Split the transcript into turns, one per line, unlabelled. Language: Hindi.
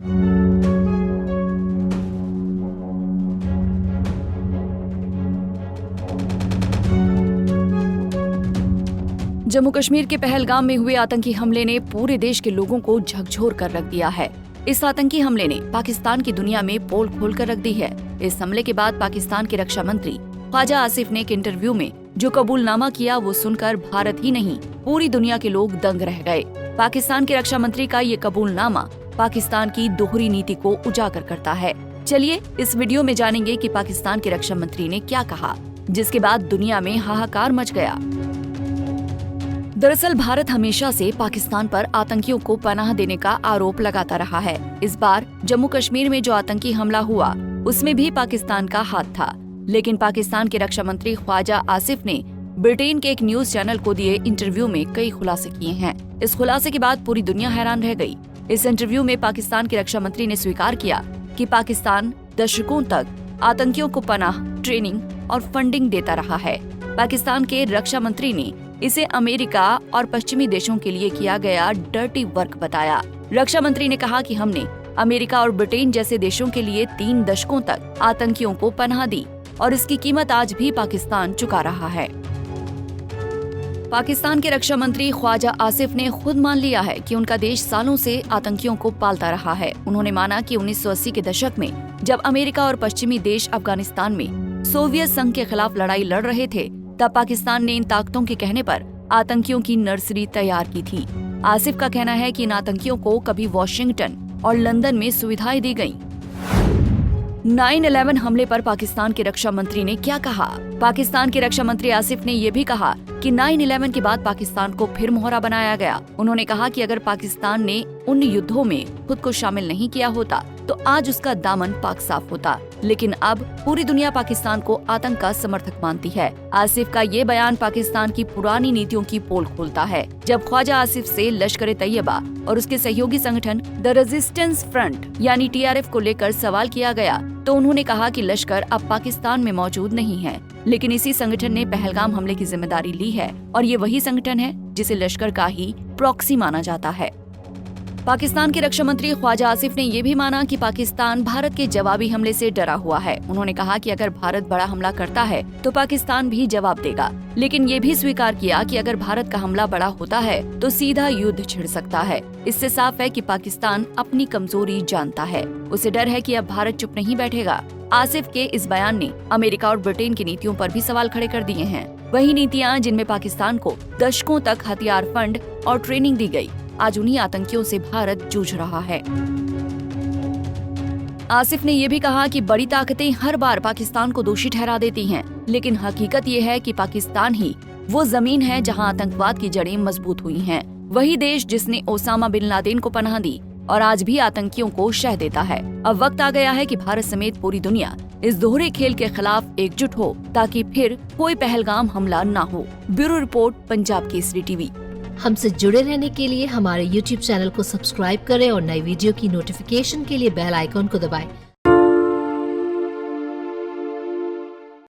जम्मू कश्मीर के पहलगाम में हुए आतंकी हमले ने पूरे देश के लोगों को झकझोर कर रख दिया है। इस आतंकी हमले ने पाकिस्तान की दुनिया में पोल खोल कर रख दी है। इस हमले के बाद पाकिस्तान के रक्षा मंत्री ख्वाजा आसिफ ने एक इंटरव्यू में जो कबूलनामा किया वो सुनकर भारत ही नहीं पूरी दुनिया के लोग दंग रह गए। पाकिस्तान के रक्षा मंत्री का ये कबूलनामा पाकिस्तान की दोहरी नीति को उजागर करता है। चलिए इस वीडियो में जानेंगे कि पाकिस्तान के रक्षा मंत्री ने क्या कहा, जिसके बाद दुनिया में हाहाकार मच गया। दरअसल भारत हमेशा से पाकिस्तान पर आतंकियों को पनाह देने का आरोप लगाता रहा है। इस बार जम्मू कश्मीर में जो आतंकी हमला हुआ उसमें भी पाकिस्तान का हाथ था, लेकिन पाकिस्तान के रक्षा मंत्री ख्वाजा आसिफ ने ब्रिटेन के एक न्यूज चैनल को दिए इंटरव्यू में कई खुलासे किए हैं। इस खुलासे के बाद पूरी दुनिया हैरान रह गई। इस इंटरव्यू में पाकिस्तान के रक्षा मंत्री ने स्वीकार किया कि पाकिस्तान दशकों तक आतंकियों को पनाह, ट्रेनिंग और फंडिंग देता रहा है। पाकिस्तान के रक्षा मंत्री ने इसे अमेरिका और पश्चिमी देशों के लिए किया गया डर्टी वर्क बताया। रक्षा मंत्री ने कहा कि हमने अमेरिका और ब्रिटेन जैसे देशों के लिए 3 दशकों तक आतंकियों को पनाह दी और इसकी कीमत आज भी पाकिस्तान चुका रहा है। पाकिस्तान के रक्षा मंत्री ख्वाजा आसिफ ने खुद मान लिया है कि उनका देश सालों से आतंकियों को पालता रहा है। उन्होंने माना कि 1980 के दशक में जब अमेरिका और पश्चिमी देश अफगानिस्तान में सोवियत संघ के खिलाफ लड़ाई लड़ रहे थे, तब पाकिस्तान ने इन ताकतों के कहने पर आतंकियों की नर्सरी तैयार की थी। आसिफ का कहना है कि इन आतंकियों को कभी वॉशिंगटन और लंदन में सुविधाएं दी गईं। 9/11 हमले पर पाकिस्तान के रक्षा मंत्री ने क्या कहा? पाकिस्तान के रक्षा मंत्री आसिफ ने ये भी कहा कि 9/11 के बाद पाकिस्तान को फिर मोहरा बनाया गया। उन्होंने कहा कि अगर पाकिस्तान ने उन युद्धों में खुद को शामिल नहीं किया होता तो आज उसका दामन पाक साफ होता, लेकिन अब पूरी दुनिया पाकिस्तान को आतंक का समर्थक मानती है। आसिफ का ये बयान पाकिस्तान की पुरानी नीतियों की पोल खोलता है। जब ख्वाजा आसिफ से लश्कर तैयबा और उसके सहयोगी संगठन द रेजिस्टेंस फ्रंट यानी TRF को लेकर सवाल किया गया तो उन्होंने कहा कि लश्कर अब पाकिस्तान में मौजूद नहीं है, लेकिन इसी संगठन ने पहलगाम हमले की जिम्मेदारी ली है और ये वही संगठन है जिसे लश्कर का ही प्रॉक्सी माना जाता है। पाकिस्तान के रक्षा मंत्री ख्वाजा आसिफ ने ये भी माना कि पाकिस्तान भारत के जवाबी हमले से डरा हुआ है। उन्होंने कहा कि अगर भारत बड़ा हमला करता है तो पाकिस्तान भी जवाब देगा, लेकिन ये भी स्वीकार किया कि अगर भारत का हमला बड़ा होता है तो सीधा युद्ध छिड़ सकता है। इससे साफ है कि पाकिस्तान अपनी कमजोरी जानता है। उसे डर है कि अब भारत चुप नहीं बैठेगा। आसिफ के इस बयान ने अमेरिका और ब्रिटेन की नीतियों पर भी सवाल खड़े कर दिए हैं। वही नीतियाँ जिनमें पाकिस्तान को दशकों तक हथियार, फंड और ट्रेनिंग दी गई, आज उन्हीं आतंकियों से भारत जूझ रहा है। आसिफ ने ये भी कहा कि बड़ी ताकतें हर बार पाकिस्तान को दोषी ठहरा देती हैं, लेकिन हकीकत ये है कि पाकिस्तान ही वो जमीन है जहां आतंकवाद की जड़ें मजबूत हुई हैं। वही देश जिसने ओसामा बिन लादेन को पनाह दी और आज भी आतंकियों को शह देता है। अब वक्त आ गया है कि भारत समेत पूरी दुनिया इस दोहरे खेल के खिलाफ एकजुट हो ताकि फिर कोई पहलगाम हमला ना हो। Bureau report, Punjab Kesari TV.
हमसे जुड़े रहने के लिए हमारे YouTube चैनल को सब्सक्राइब करें और नई वीडियो की नोटिफिकेशन के लिए बेल आइकॉन को दबाएं।